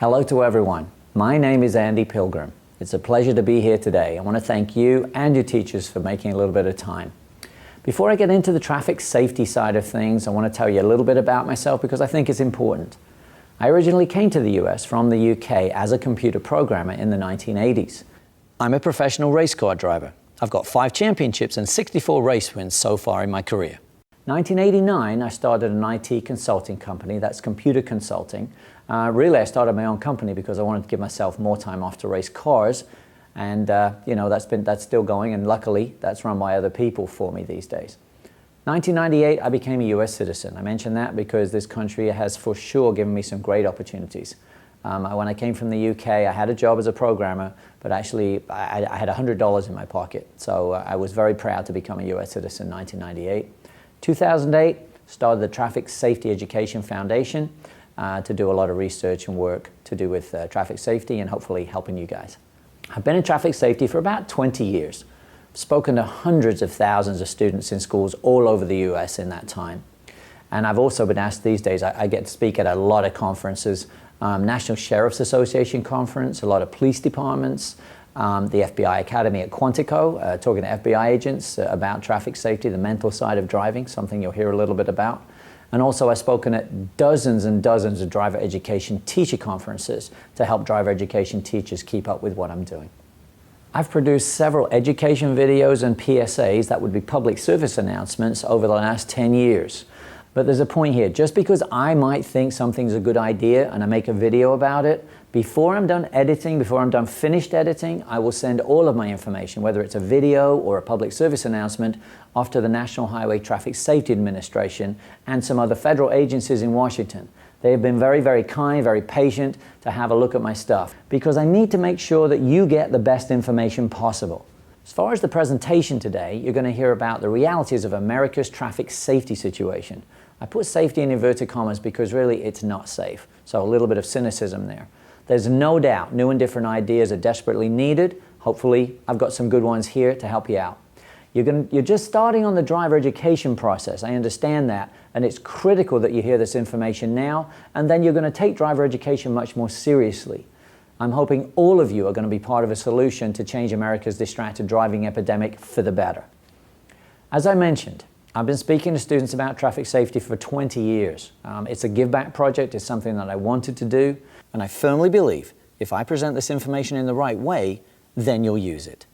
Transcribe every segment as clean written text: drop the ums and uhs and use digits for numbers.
Hello to everyone. My name is Andy Pilgrim. It's a pleasure to be here today. I want to thank you and your teachers for making a little bit of time. Before I get into the traffic safety side of things, I want to tell you a little bit about myself because I think it's important. I originally came to the US from the UK as a computer programmer in the 1980s. I'm a professional race car driver. I've got 5 championships and 64 race wins so far in my career. 1989, I started an IT consulting company, that's computer consulting. Really, I started my own company because I wanted to give myself more time off to race cars. And that's still going, and luckily that's run by other people for me these days. 1998, I became a US citizen. I mention that because this country has for sure given me some great opportunities. When I came from the UK, I had a job as a programmer, but actually I had $100 in my pocket. So I was very proud to become a US citizen in 1998. 2008, started the Traffic Safety Education Foundation to do a lot of research and work to do with traffic safety and hopefully helping you guys. I've been in traffic safety for about 20 years. I've spoken to hundreds of thousands of students in schools all over the US in that time. And I've also been asked these days, I get to speak at a lot of conferences, National Sheriff's Association conference, a lot of police departments, the FBI Academy at Quantico, talking to FBI agents about traffic safety, the mental side of driving, something you'll hear a little bit about. And also I've spoken at dozens and dozens of driver education teacher conferences to help driver education teachers keep up with what I'm doing. I've produced several education videos and PSAs, that would be public service announcements, over the last 10 years. But there's a point here. Just because I might think something's a good idea and I make a video about it, before I'm done editing, before I'm done finished editing, I will send all of my information, whether it's a video or a public service announcement, off to the National Highway Traffic Safety Administration and some other federal agencies in Washington. They have been very, very kind, very patient to have a look at my stuff because I need to make sure that you get the best information possible. As far as the presentation today, you're going to hear about the realities of America's traffic safety situation. I put safety in inverted commas because really it's not safe. So a little bit of cynicism there. There's no doubt new and different ideas are desperately needed. Hopefully I've got some good ones here to help you out. You're just starting on the driver education process. I understand that, and it's critical that you hear this information now, and then you're going to take driver education much more seriously. I'm hoping all of you are going to be part of a solution to change America's distracted driving epidemic for the better. As I mentioned, I've been speaking to students about traffic safety for 20 years. It's a give back project. It's something that I wanted to do, and I firmly believe if I present this information in the right way, then you'll use it.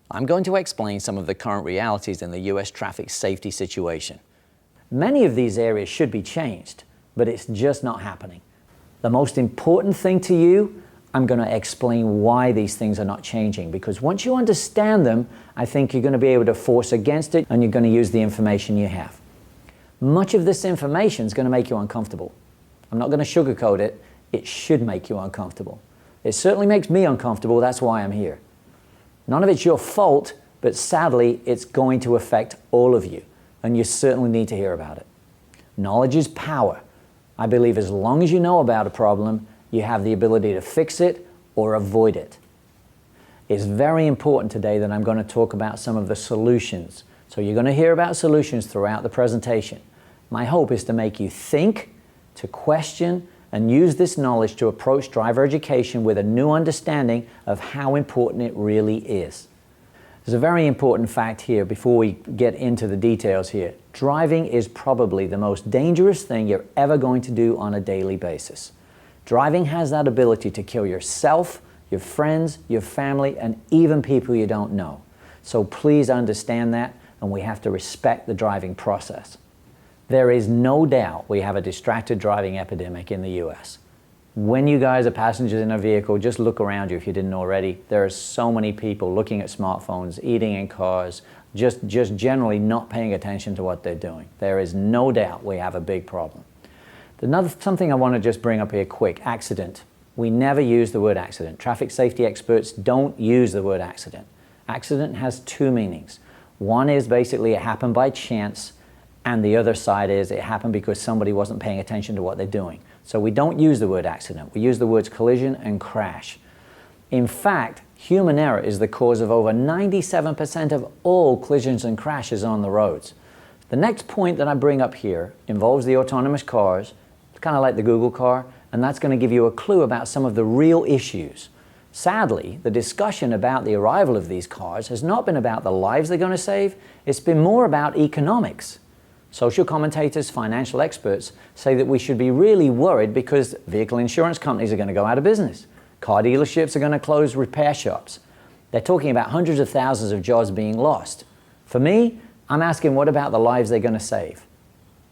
I'm going to explain some of the current realities in the US traffic safety situation. Many of these areas should be changed, but it's just not happening. The most important thing to you, I'm going to explain why these things are not changing, because once you understand them, I think you're going to be able to force against it and you're going to use the information you have. Much of this information is going to make you uncomfortable. I'm not going to sugarcoat it. It should make you uncomfortable. It certainly makes me uncomfortable. That's why I'm here. None of it's your fault, but sadly, it's going to affect all of you, and you certainly need to hear about it. Knowledge is power. I believe as long as you know about a problem, you have the ability to fix it or avoid it. It's very important today that I'm going to talk about some of the solutions. So you're going to hear about solutions throughout the presentation. My hope is to make you think, to question, and use this knowledge to approach driver education with a new understanding of how important it really is. There's a very important fact here before we get into the details here. Driving is probably the most dangerous thing you're ever going to do on a daily basis. Driving has that ability to kill yourself, your friends, your family, and even people you don't know. So please understand that, and we have to respect the driving process. There is no doubt we have a distracted driving epidemic in the US. When you guys are passengers in a vehicle, just look around you if you didn't already. There are so many people looking at smartphones, eating in cars, just generally not paying attention to what they're doing. There is no doubt we have a big problem. Something I want to just bring up here quick, accident. We never use the word accident. Traffic safety experts don't use the word accident. Accident has 2 meanings. One is basically it happened by chance, and the other side is it happened because somebody wasn't paying attention to what they're doing. So we don't use the word accident. We use the words collision and crash. In fact, human error is the cause of over 97% of all collisions and crashes on the roads. The next point that I bring up here involves the autonomous cars. It's kind of like the Google car. and that's going to give you a clue about some of the real issues. Sadly, the discussion about the arrival of these cars has not been about the lives they're going to save, it's been more about economics. Social commentators, financial experts say that we should be really worried because vehicle insurance companies are going to go out of business. Car dealerships are going to close repair shops. They're talking about hundreds of thousands of jobs being lost. For me, I'm asking, what about the lives they're going to save?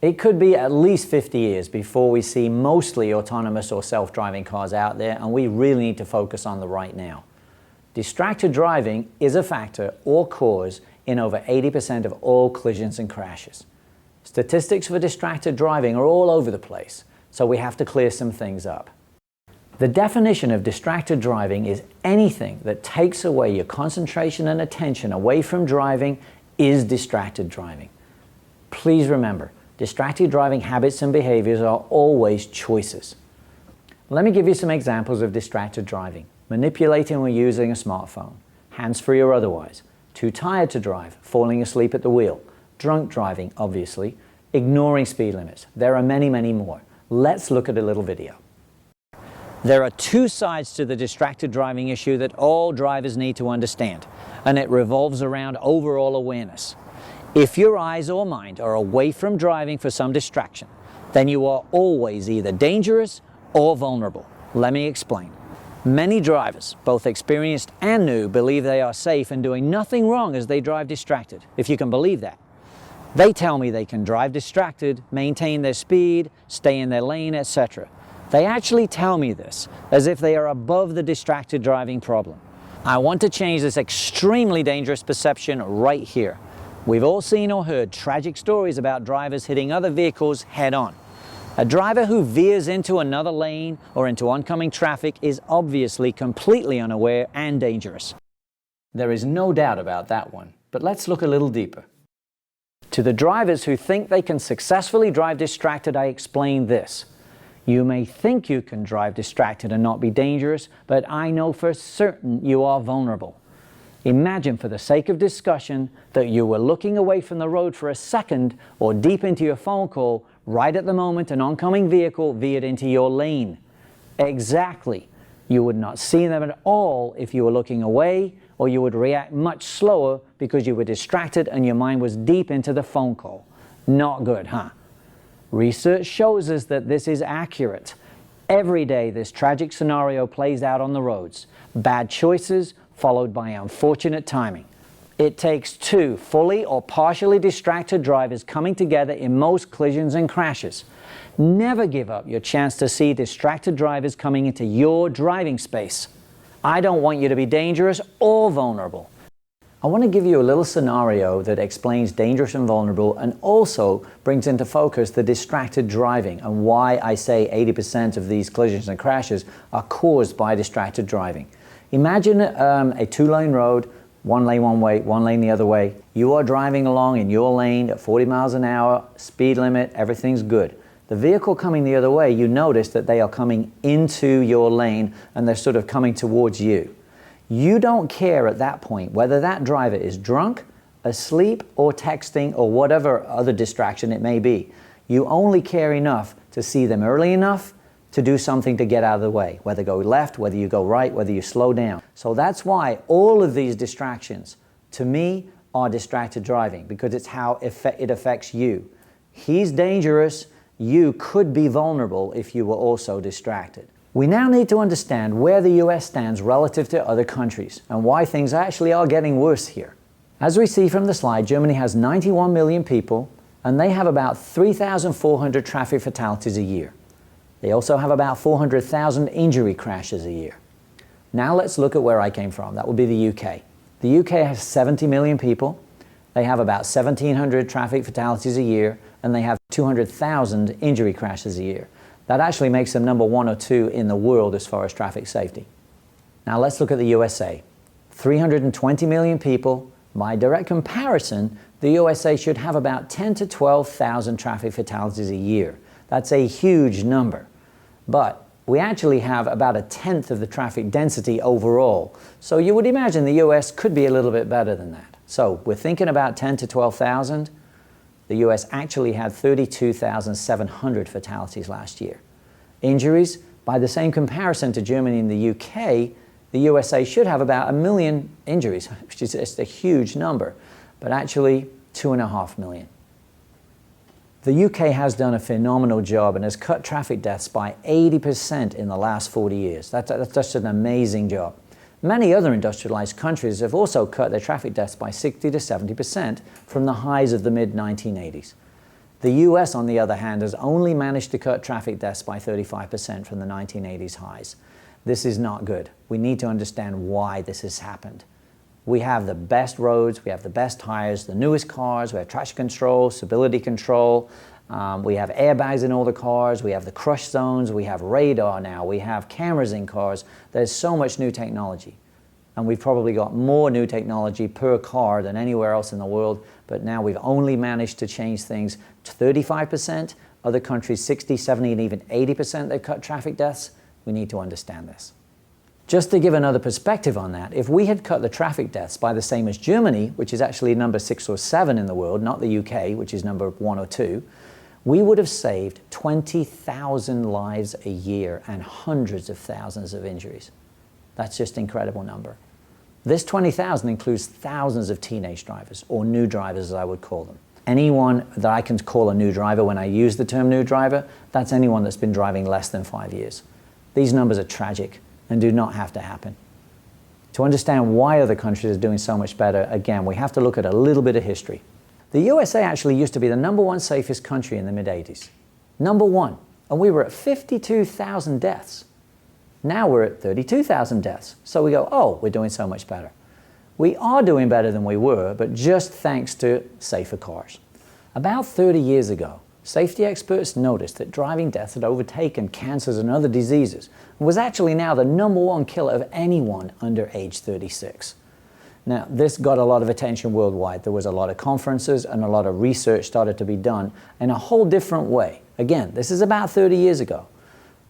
It could be at least 50 years before we see mostly autonomous or self-driving cars out there, and we really need to focus on the right now. Distracted driving is a factor or cause in over 80% of all collisions and crashes. Statistics for distracted driving are all over the place, so we have to clear some things up. The definition of distracted driving is anything that takes away your concentration and attention away from driving is distracted driving. Please remember, distracted driving habits and behaviors are always choices. Let me give you some examples of distracted driving. Manipulating or using a smartphone, hands-free or otherwise, too tired to drive, falling asleep at the wheel, drunk driving, obviously, ignoring speed limits. There are many, many more. Let's look at a little video. There are two sides to the distracted driving issue that all drivers need to understand, and it revolves around overall awareness. If your eyes or mind are away from driving for some distraction, then you are always either dangerous or vulnerable. Let me explain. Many drivers, both experienced and new, believe they are safe and doing nothing wrong as they drive distracted, if you can believe that. They tell me they can drive distracted, maintain their speed, stay in their lane, etc. They actually tell me this as if they are above the distracted driving problem. I want to change this extremely dangerous perception right here. We've all seen or heard tragic stories about drivers hitting other vehicles head-on. A driver who veers into another lane or into oncoming traffic is obviously completely unaware and dangerous. There is no doubt about that one, but let's look a little deeper. To the drivers who think they can successfully drive distracted, I explain this. You may think you can drive distracted and not be dangerous, but I know for certain you are vulnerable. Imagine, for the sake of discussion, that you were looking away from the road for a second or deep into your phone call right at the moment an oncoming vehicle veered into your lane. Exactly. You would not see them at all if you were looking away, or you would react much slower because you were distracted and your mind was deep into the phone call. Not good, huh? Research shows us that this is accurate. Every day this tragic scenario plays out on the roads. Bad choices followed by unfortunate timing. It takes two fully or partially distracted drivers coming together in most collisions and crashes. Never give up your chance to see distracted drivers coming into your driving space. I don't want you to be dangerous or vulnerable. I want to give you a little scenario that explains dangerous and vulnerable and also brings into focus the distracted driving and why I say 80% of these collisions and crashes are caused by distracted driving. Imagine a two-lane road, one lane one way, one lane the other way. You are driving along in your lane at 40 miles an hour, speed limit, everything's good. The vehicle coming the other way, you notice that they are coming into your lane and they're sort of coming towards you. You don't care at that point whether that driver is drunk, asleep, or texting, or whatever other distraction it may be. You only care enough to see them early enough to do something to get out of the way, whether go left, whether you go right, whether you slow down. So that's why all of these distractions, to me, are distracted driving, because it's how it affects you. He's dangerous. You could be vulnerable if you were also distracted. We now need to understand where the US stands relative to other countries and why things actually are getting worse here. As we see from the slide, Germany has 91 million people and they have about 3,400 traffic fatalities a year. They also have about 400,000 injury crashes a year. Now let's look at where I came from. That would be the UK. The UK has 70 million people. They have about 1,700 traffic fatalities a year and they have 200,000 injury crashes a year. That actually makes them number 1 or 2 in the world as far as traffic safety. Now let's look at the USA. 320 million people. By direct comparison, the USA should have about 10 to 12,000 traffic fatalities a year. That's a huge number. But we actually have about 1/10 of the traffic density overall. So you would imagine the US could be a little bit better than that. So we're thinking about 10 to 12,000. The US actually had 32,700 fatalities last year. injuries. By the same comparison to Germany and the UK, the USA should have about 1 million injuries, which is just a huge number, but actually 2.5 million. The UK has done a phenomenal job and has cut traffic deaths by 80% in the last 40 years. That's just an amazing job. Many other industrialized countries have also cut their traffic deaths by 60 to 70% from the highs of the mid-1980s. The US, on the other hand, has only managed to cut traffic deaths by 35% from the 1980s highs. This is not good. We need to understand why this has happened. We have the best roads, we have the best tires, the newest cars, we have traction control, stability control, we have airbags in all the cars, we have the crush zones, we have radar now, we have cameras in cars. There's so much new technology. And we've probably got more new technology per car than anywhere else in the world, but now we've only managed to change things to 35%. Other countries, 60, 70, and even 80% they've cut traffic deaths. We need to understand this. Just to give another perspective on that, if we had cut the traffic deaths by the same as Germany, which is actually number 6 or 7 in the world, not the UK, which is number 1 or 2, we would have saved 20,000 lives a year and hundreds of thousands of injuries. That's just an incredible number. This 20,000 includes thousands of teenage drivers, or new drivers as I would call them. Anyone that I can call a new driver when I use the term new driver, that's anyone that's been driving less than 5 years. These numbers are tragic and do not have to happen. To understand why other countries are doing so much better, again, we have to look at a little bit of history. The USA actually used to be the #1 safest country in the mid-80s. #1. And we were at 52,000 deaths. Now we're at 32,000 deaths. So we go, oh, we're doing so much better. We are doing better than we were, but just thanks to safer cars. About 30 years ago, safety experts noticed that driving deaths had overtaken cancers and other diseases and was actually now the #1 killer of anyone under age 36. Now, this got a lot of attention worldwide. There was a lot of conferences and a lot of research started to be done in a whole different way. Again, this is about 30 years ago.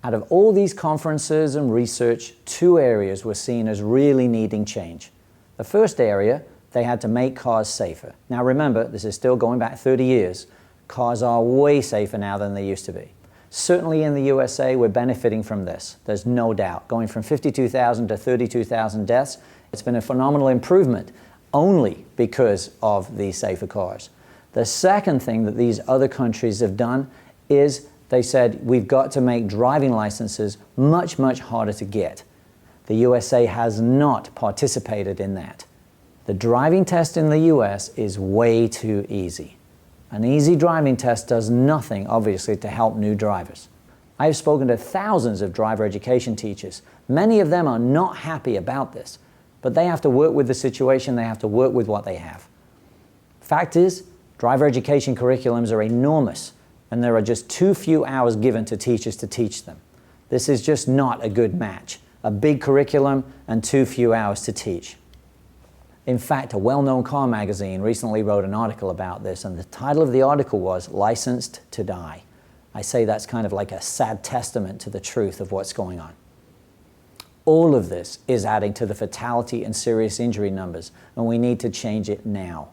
Out of all these conferences and research, 2 areas were seen as really needing change. The first area, they had to make cars safer. Now remember, this is still going back 30 years. Cars are way safer now than they used to be. Certainly in the USA, we're benefiting from this. There's no doubt. Going from 52,000 to 32,000 deaths, it's been a phenomenal improvement only because of these safer cars. The second thing that these other countries have done is they said, we've got to make driving licenses much, much harder to get. The USA has not participated in that. The driving test in the US is way too easy. An easy driving test does nothing, obviously, to help new drivers. I have spoken to thousands of driver education teachers. Many of them are not happy about this, but they have to work with the situation, they have to work with what they have. Fact is, driver education curriculums are enormous, and there are just too few hours given to teachers to teach them. This is just not a good match. A big curriculum and too few hours to teach. In fact, a well-known car magazine recently wrote an article about this, and the title of the article was Licensed to Die. I say that's kind of like a sad testament to the truth of what's going on. All of this is adding to the fatality and serious injury numbers, and we need to change it now.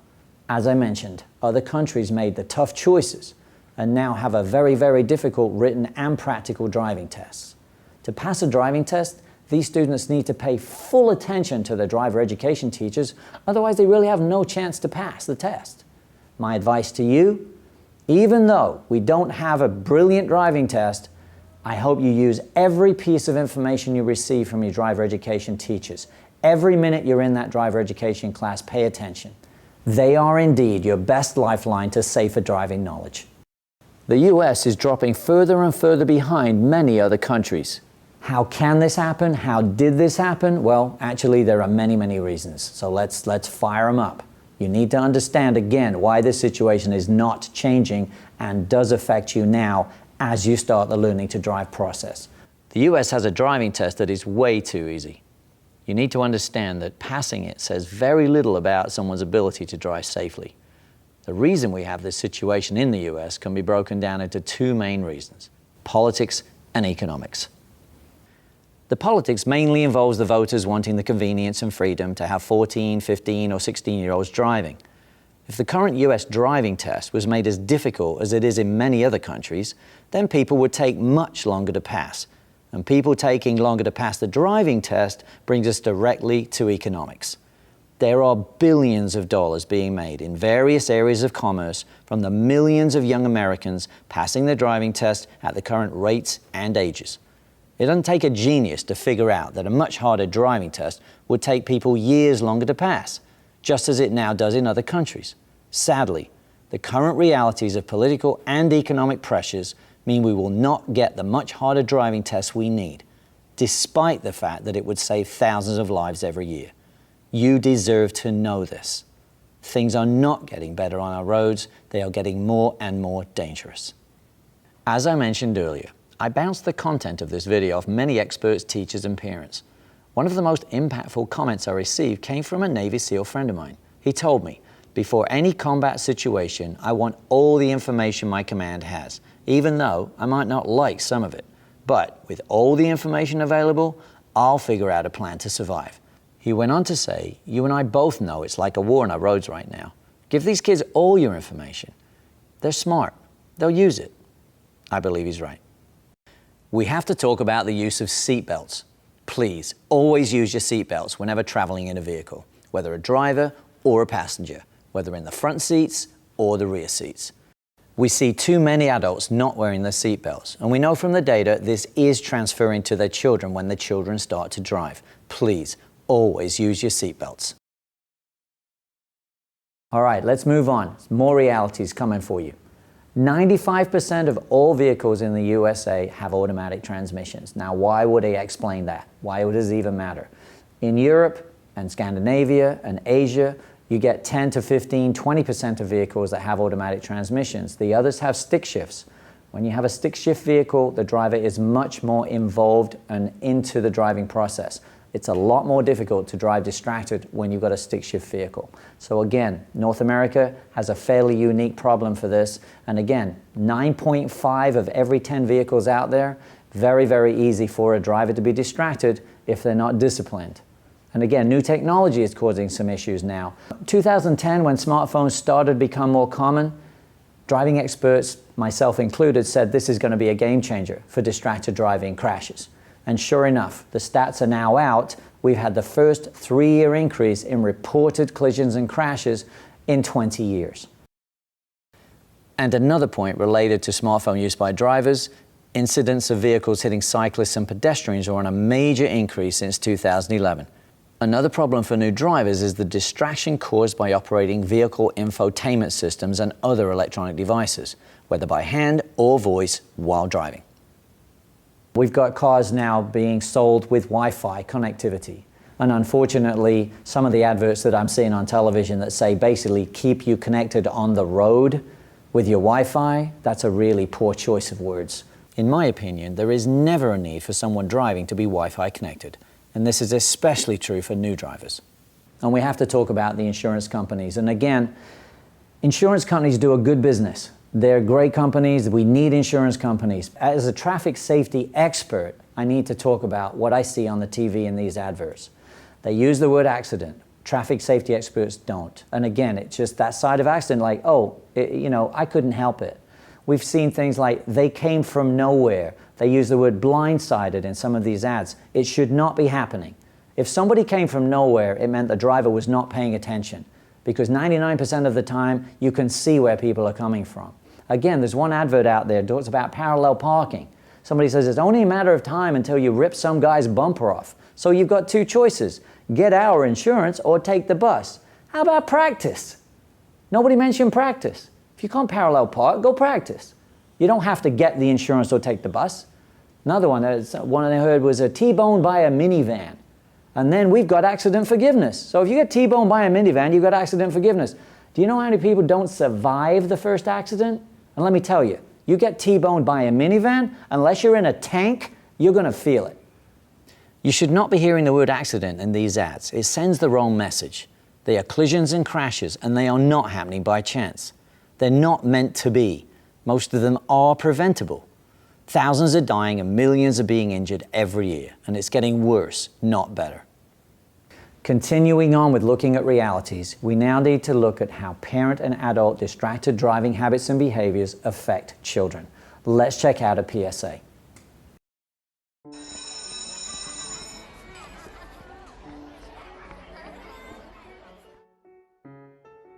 As I mentioned, other countries made the tough choices and now have a very, very difficult written and practical driving tests. To pass a driving test, these students need to pay full attention to their driver education teachers, otherwise they really have no chance to pass the test. My advice to you, even though we don't have a brilliant driving test, I hope you use every piece of information you receive from your driver education teachers. Every minute you're in that driver education class, pay attention. They are indeed your best lifeline to safer driving knowledge. The US is dropping further and further behind many other countries. How can this happen? How did this happen? Well, actually, there are many, many reasons. So let's fire them up. You need to understand again why this situation is not changing and does affect you now as you start the learning to drive process. The US has a driving test that is way too easy. You need to understand that passing it says very little about someone's ability to drive safely. The reason we have this situation in the US can be broken down into 2 main reasons: politics and economics. The politics mainly involves the voters wanting the convenience and freedom to have 14, 15, or 16-year-olds driving. If the current US driving test was made as difficult as it is in many other countries, then people would take much longer to pass. And people taking longer to pass the driving test brings us directly to economics. There are billions of dollars being made in various areas of commerce from the millions of young Americans passing the driving test at the current rates and ages. It doesn't take a genius to figure out that a much harder driving test would take people years longer to pass, just as it now does in other countries. Sadly, the current realities of political and economic pressures mean we will not get the much harder driving tests we need, despite the fact that it would save thousands of lives every year. You deserve to know this. Things are not getting better on our roads, they are getting more and more dangerous. As I mentioned earlier, I bounced the content of this video off many experts, teachers, and parents. One of the most impactful comments I received came from a Navy SEAL friend of mine. He told me, "Before any combat situation, I want all the information my command has, even though I might not like some of it. But with all the information available, I'll figure out a plan to survive." He went on to say, "You and I both know it's like a war on our roads right now. Give these kids all your information. They're smart. They'll use it." I believe he's right. We have to talk about the use of seatbelts. Please, always use your seatbelts whenever traveling in a vehicle, whether a driver or a passenger, whether in the front seats or the rear seats. We see too many adults not wearing their seatbelts, and we know from the data this is transferring to their children when the children start to drive. Please, always use your seatbelts. All right, let's move on. More realities coming for you. 95% of all vehicles in the USA have automatic transmissions. Now, why would I explain that? Why does it even matter? In Europe and Scandinavia and Asia, you get 10 to 15, 20% of vehicles that have automatic transmissions. The others have stick shifts. When you have a stick shift vehicle, the driver is much more involved and into the driving process. It's a lot more difficult to drive distracted when you've got a stick shift vehicle. So again, North America has a fairly unique problem for this. And again, 9.5 of every 10 vehicles out there, very, very easy for a driver to be distracted if they're not disciplined. And again, new technology is causing some issues now. 2010, when smartphones started to become more common, driving experts, myself included, said this is going to be a game changer for distracted driving crashes. And sure enough, the stats are now out. We've had the first 3-year increase in reported collisions and crashes in 20 years. And another point related to smartphone use by drivers, incidents of vehicles hitting cyclists and pedestrians are on a major increase since 2011. Another problem for new drivers is the distraction caused by operating vehicle infotainment systems and other electronic devices, whether by hand or voice while driving. We've got cars now being sold with Wi-Fi connectivity. And unfortunately, some of the adverts that I'm seeing on television that say basically keep you connected on the road with your Wi-Fi, that's a really poor choice of words. In my opinion, there is never a need for someone driving to be Wi-Fi connected. And this is especially true for new drivers. And we have to talk about the insurance companies. And again, insurance companies do a good business. They're great companies. We need insurance companies. As a traffic safety expert, I need to talk about what I see on the TV in these adverts. They use the word accident. Traffic safety experts don't. And again, it's just that side of accident, like, oh, I couldn't help it. We've seen things like they came from nowhere. They use the word blindsided in some of these ads. It should not be happening. If somebody came from nowhere, it meant the driver was not paying attention, because 99% of the time you can see where people are coming from. Again, there's one advert out there that talks about parallel parking. Somebody says it's only a matter of time until you rip some guy's bumper off. So you've got two choices: get our insurance or take the bus. How about practice? Nobody mentioned practice. If you can't parallel park, go practice. You don't have to get the insurance or take the bus. Another one I heard was a T-boned by a minivan. And then we've got accident forgiveness. So if you get T-boned by a minivan, you've got accident forgiveness. Do you know how many people don't survive the first accident? And let me tell you, you get T-boned by a minivan, unless you're in a tank, you're going to feel it. You should not be hearing the word accident in these ads. It sends the wrong message. They are collisions and crashes, and they are not happening by chance. They're not meant to be. Most of them are preventable. Thousands are dying and millions are being injured every year, and it's getting worse, not better. Continuing on with looking at realities, we now need to look at how parent and adult distracted driving habits and behaviors affect children. Let's check out a PSA.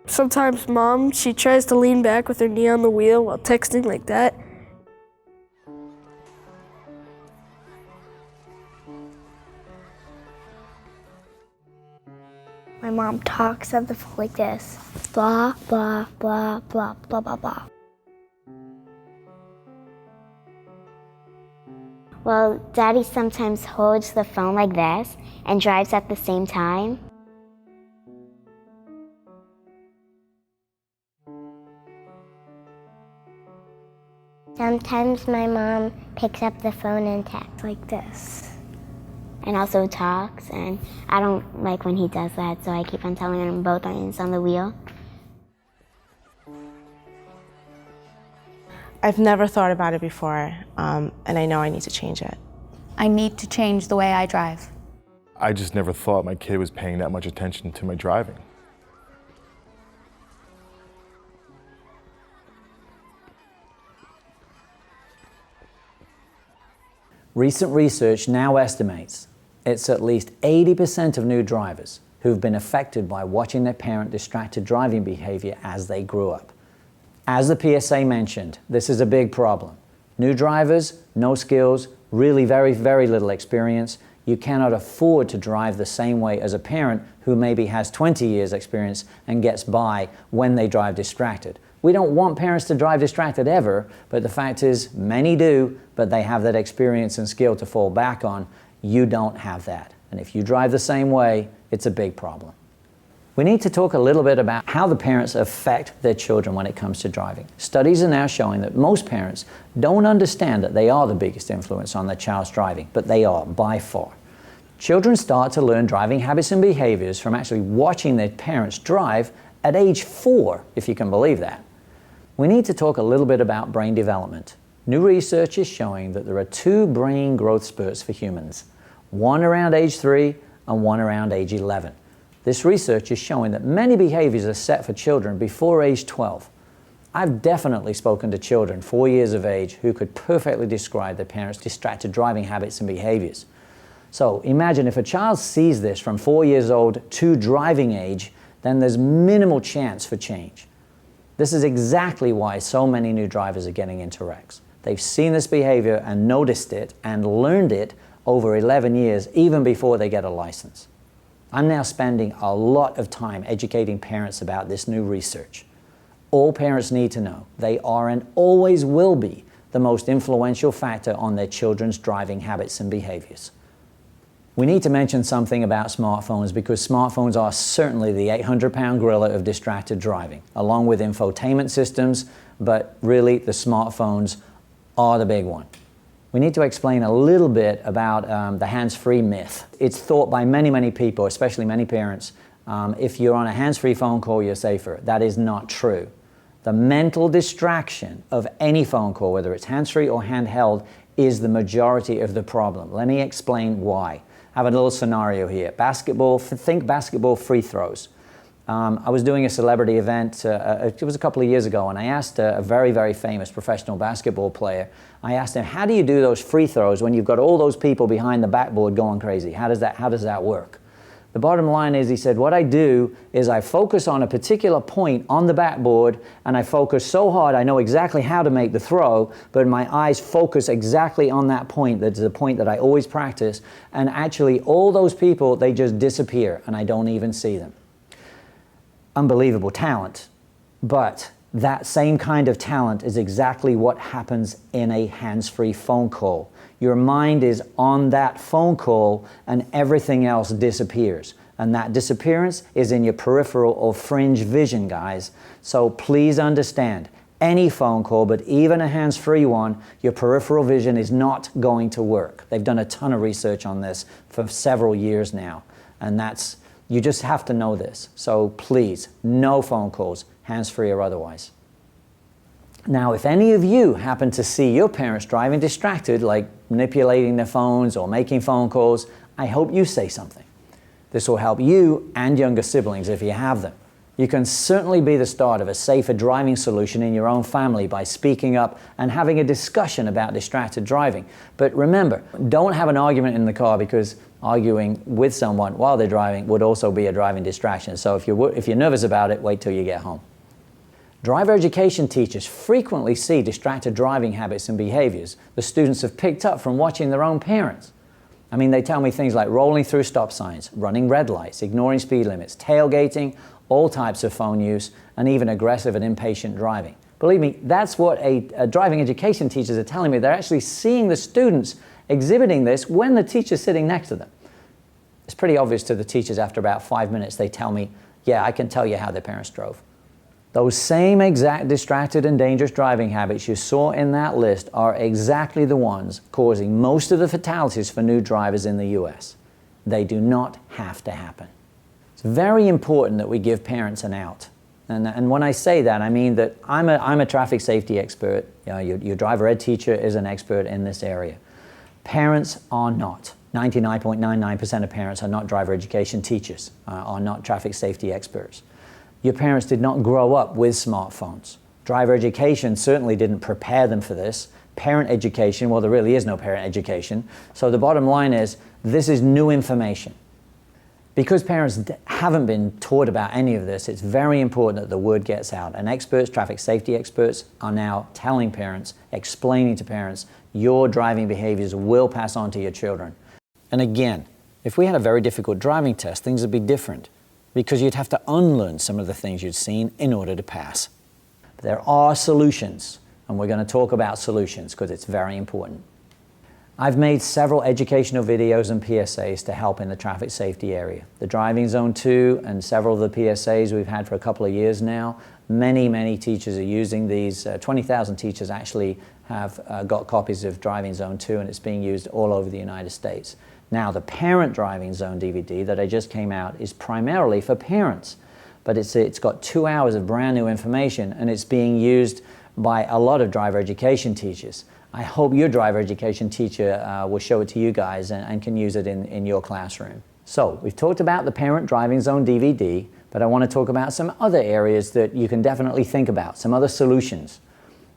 Sometimes Mom, she tries to lean back with her knee on the wheel while texting like that. My mom talks on the phone like this. Blah, blah, blah, blah, blah, blah, blah. Well, Daddy sometimes holds the phone like this and drives at the same time. Sometimes my mom picks up the phone and texts like this. And also talks, and I don't like when he does that, so I keep on telling him both hands on the wheel. I've never thought about it before, and I know I need to change it. I need to change the way I drive. I just never thought my kid was paying that much attention to my driving. Recent research now estimates it's at least 80% of new drivers who've been affected by watching their parent distracted driving behavior as they grew up. As the PSA mentioned, this is a big problem. New drivers, no skills, really very, very little experience. You cannot afford to drive the same way as a parent who maybe has 20 years experience and gets by when they drive distracted. We don't want parents to drive distracted ever, but the fact is many do, but they have that experience and skill to fall back on. You don't have that. And if you drive the same way, it's a big problem. We need to talk a little bit about how the parents affect their children when it comes to driving. Studies are now showing that most parents don't understand that they are the biggest influence on their child's driving, but they are by far. Children start to learn driving habits and behaviors from actually watching their parents drive at age 4, if you can believe that. We need to talk a little bit about brain development. New research is showing that there are 2 brain growth spurts for humans, one around age 3 and one around age 11. This research is showing that many behaviors are set for children before age 12. I've definitely spoken to children 4 years of age who could perfectly describe their parents' distracted driving habits and behaviors. So imagine if a child sees this from 4 years old to driving age, then there's minimal chance for change. This is exactly why so many new drivers are getting into wrecks. They've seen this behavior and noticed it and learned it over 11 years, even before they get a license. I'm now spending a lot of time educating parents about this new research. All parents need to know they are and always will be the most influential factor on their children's driving habits and behaviors. We need to mention something about smartphones because smartphones are certainly the 800-pound gorilla of distracted driving, along with infotainment systems, but really the smartphones are the big one. We need to explain a little bit about the hands-free myth. It's thought by many, many people, especially many parents, if you're on a hands-free phone call, you're safer. That is not true. The mental distraction of any phone call, whether it's hands-free or handheld, is the majority of the problem. Let me explain why. I have a little scenario here. Basketball, think basketball free throws. I was doing a celebrity event, it was a couple of years ago, and I asked a very, very famous professional basketball player, I asked him, how do you do those free throws when you've got all those people behind the backboard going crazy? How does that work? The bottom line is, he said, what I do is I focus on a particular point on the backboard, and I focus so hard I know exactly how to make the throw, but my eyes focus exactly on that point. That's the point that I always practice, and actually all those people, they just disappear, and I don't even see them. Unbelievable talent, but that same kind of talent is exactly what happens in a hands-free phone call. Your mind is on that phone call and everything else disappears. And that disappearance is in your peripheral or fringe vision, guys. So please understand, any phone call, but even a hands-free one, your peripheral vision is not going to work. They've done a ton of research on this for several years now. And you just have to know this. So please, no phone calls, hands-free or otherwise. Now, if any of you happen to see your parents driving distracted, like manipulating their phones or making phone calls, I hope you say something. This will help you and younger siblings if you have them. You can certainly be the start of a safer driving solution in your own family by speaking up and having a discussion about distracted driving. But remember, don't have an argument in the car, because arguing with someone while they're driving would also be a driving distraction. So if you're nervous about it, wait till you get home. Driver education teachers frequently see distracted driving habits and behaviors the students have picked up from watching their own parents. I mean, they tell me things like rolling through stop signs, running red lights, ignoring speed limits, tailgating, all types of phone use, and even aggressive and impatient driving. Believe me, that's what a driving education teachers are telling me. They're actually seeing the students exhibiting this when the teacher's sitting next to them. It's pretty obvious to the teachers after about 5 minutes. They tell me, yeah, I can tell you how their parents drove. Those same exact distracted and dangerous driving habits you saw in that list are exactly the ones causing most of the fatalities for new drivers in the US. They do not have to happen. It's very important that we give parents an out. And when I say that, I mean that I'm a traffic safety expert. You know, your driver ed teacher is an expert in this area. Parents are not. 99.99% of parents are not driver education teachers, are not traffic safety experts. Your parents did not grow up with smartphones. Driver education certainly didn't prepare them for this. Parent education, well, there really is no parent education. So the bottom line is, this is new information. Because parents haven't been taught about any of this, it's very important that the word gets out. And experts, traffic safety experts, are now telling parents, explaining to parents, your driving behaviors will pass on to your children. And again, if we had a very difficult driving test, things would be different, because you'd have to unlearn some of the things you'd seen in order to pass. But there are solutions, and we're going to talk about solutions because it's very important. I've made several educational videos and PSAs to help in the traffic safety area. The Driving Zone 2 and several of the PSAs we've had for a couple of years now. Many teachers are using these. 20,000 teachers actually have got copies of Driving Zone 2, and it's being used all over the United States. Now, the Parent Driving Zone DVD that I just came out is primarily for parents, but it's got 2 hours of brand new information, and it's being used by a lot of driver education teachers. I hope your driver education teacher will show it to you guys and can use it in your classroom. So, we've talked about the Parent Driving Zone DVD, but I want to talk about some other areas that you can definitely think about, some other solutions.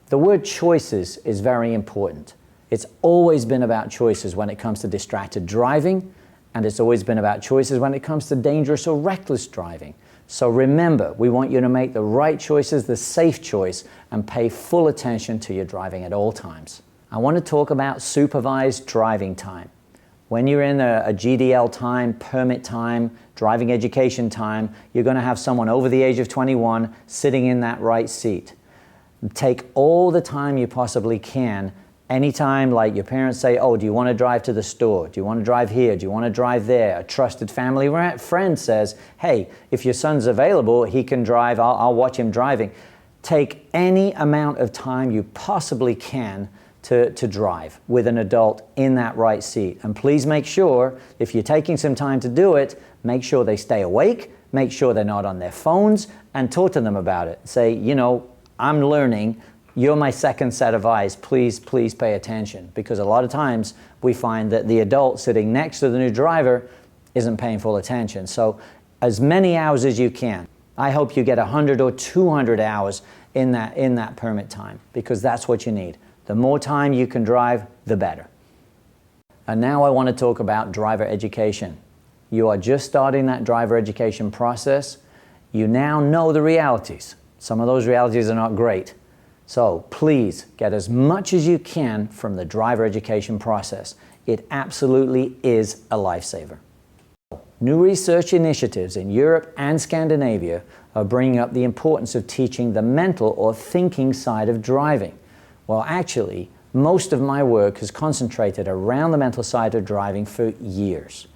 The word choices is very important. It's always been about choices when it comes to distracted driving, and it's always been about choices when it comes to dangerous or reckless driving. So remember, we want you to make the right choices, the safe choice, and pay full attention to your driving at all times. I want to talk about supervised driving time. When you're in a GDL time, permit time, driving education time, you're going to have someone over the age of 21 sitting in that right seat. Take all the time you possibly can. Anytime, like your parents say, oh, do you want to drive to the store? Do you want to drive here? Do you want to drive there? A trusted family friend says, hey, if your son's available, he can drive, I'll watch him driving. Take any amount of time you possibly can to drive with an adult in that right seat. And please make sure, if you're taking some time to do it, make sure they stay awake, make sure they're not on their phones, and talk to them about it. Say, you know, I'm learning. You're my second set of eyes. Please pay attention. Because a lot of times we find that the adult sitting next to the new driver isn't paying full attention. So as many hours as you can. I hope you get 100 or 200 hours in that permit time, because that's what you need. The more time you can drive, the better. And now I want to talk about driver education. You are just starting that driver education process. You now know the realities. Some of those realities are not great. So please get as much as you can from the driver education process. It absolutely is a lifesaver. New research initiatives in Europe and Scandinavia are bringing up the importance of teaching the mental or thinking side of driving. Well, actually, most of my work has concentrated around the mental side of driving for years.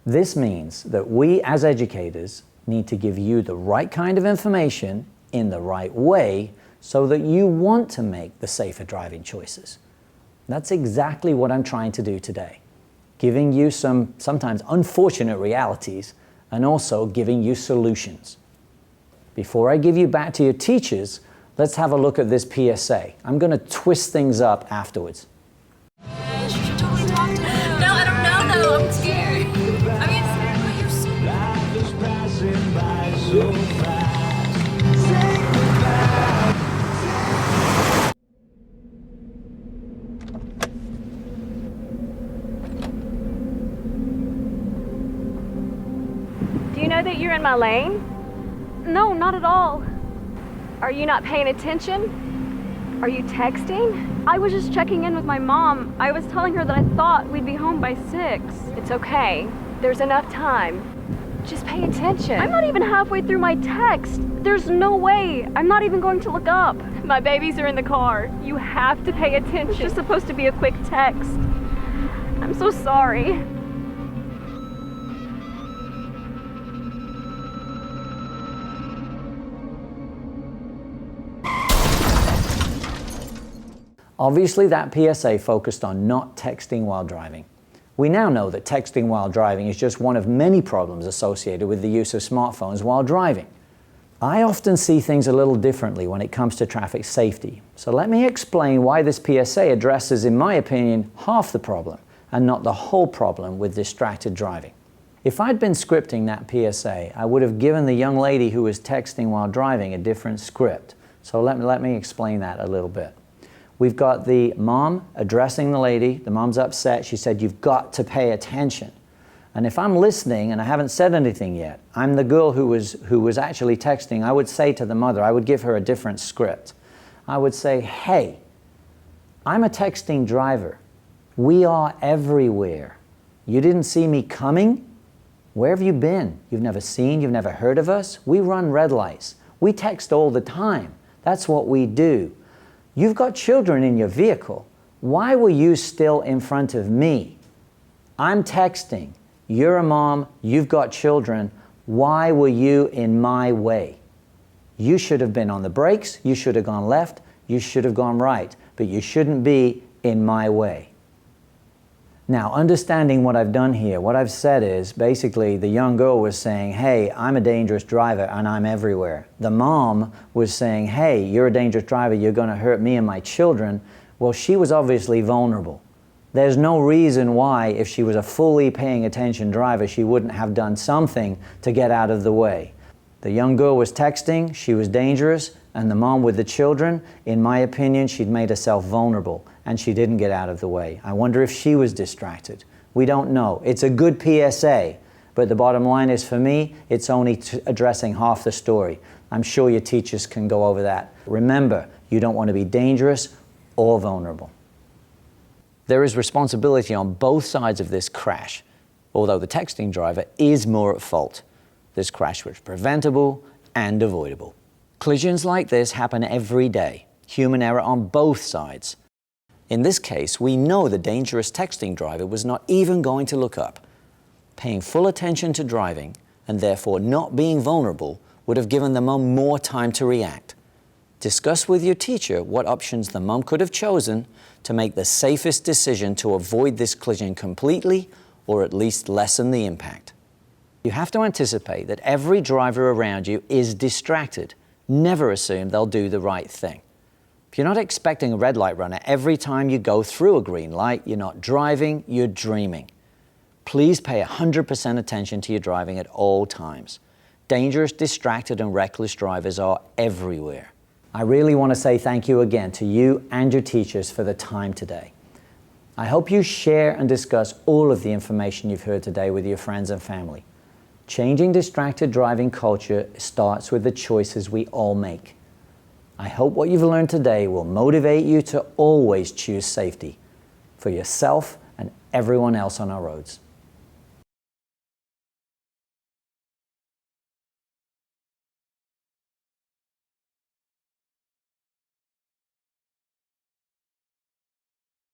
This means that we as educators need to give you the right kind of information in the right way so that you want to make the safer driving choices. That's exactly what I'm trying to do today. Giving you some sometimes unfortunate realities and also giving you solutions. Before I give you back to your teachers, let's have a look at this PSA. I'm going to twist things up afterwards. You should totally talk to him. No, I don't know though. I'm scared. I mean, so fast. Say goodbye. Do you know that you're in my lane? No, not at all. Are you not paying attention? Are you texting? I was just checking in with my mom. I was telling her that I thought we'd be home by 6. It's okay. There's enough time. Just pay attention. I'm not even halfway through my text. There's no way. I'm not even going to look up. My babies are in the car. You have to pay attention. It's just supposed to be a quick text. I'm so sorry. Obviously, that PSA focused on not texting while driving. We now know that texting while driving is just one of many problems associated with the use of smartphones while driving. I often see things a little differently when it comes to traffic safety. So let me explain why this PSA addresses, in my opinion, half the problem and not the whole problem with distracted driving. If I'd been scripting that PSA, I would have given the young lady who was texting while driving a different script. So let me explain that a little bit. We've got the mom addressing the lady. The mom's upset. She said, "You've got to pay attention." And if I'm listening and I haven't said anything yet, I'm the girl who was actually texting, I would say to the mother, I would give her a different script. I would say, "Hey, I'm a texting driver. We are everywhere. You didn't see me coming? Where have you been? You've never seen, you've never heard of us? We run red lights. We text all the time. That's what we do. You've got children in your vehicle. Why were you still in front of me? I'm texting. You're a mom. You've got children. Why were you in my way? You should have been on the brakes. You should have gone left. You should have gone right. But you shouldn't be in my way." Now, understanding what I've done here, what I've said is basically the young girl was saying, "Hey, I'm a dangerous driver and I'm everywhere." The mom was saying, "Hey, you're a dangerous driver, you're going to hurt me and my children." Well, she was obviously vulnerable. There's no reason why, if she was a fully paying attention driver, she wouldn't have done something to get out of the way. The young girl was texting, she was dangerous, and the mom with the children, in my opinion, she'd made herself vulnerable and she didn't get out of the way. I wonder if she was distracted. We don't know. It's a good PSA, but the bottom line is, for me, it's only addressing half the story. I'm sure your teachers can go over that. Remember, you don't want to be dangerous or vulnerable. There is responsibility on both sides of this crash, although the texting driver is more at fault. This crash was preventable and avoidable. Collisions like this happen every day. Human error on both sides. In this case, we know the dangerous texting driver was not even going to look up. Paying full attention to driving, and therefore not being vulnerable, would have given the mum more time to react. Discuss with your teacher what options the mum could have chosen to make the safest decision to avoid this collision completely, or at least lessen the impact. You have to anticipate that every driver around you is distracted. Never assume they'll do the right thing. If you're not expecting a red light runner every time you go through a green light, you're not driving, you're dreaming. Please pay 100% attention to your driving at all times. Dangerous, distracted, and reckless drivers are everywhere. I really want to say thank you again to you and your teachers for the time today. I hope you share and discuss all of the information you've heard today with your friends and family. Changing distracted driving culture starts with the choices we all make. I hope what you've learned today will motivate you to always choose safety for yourself and everyone else on our roads.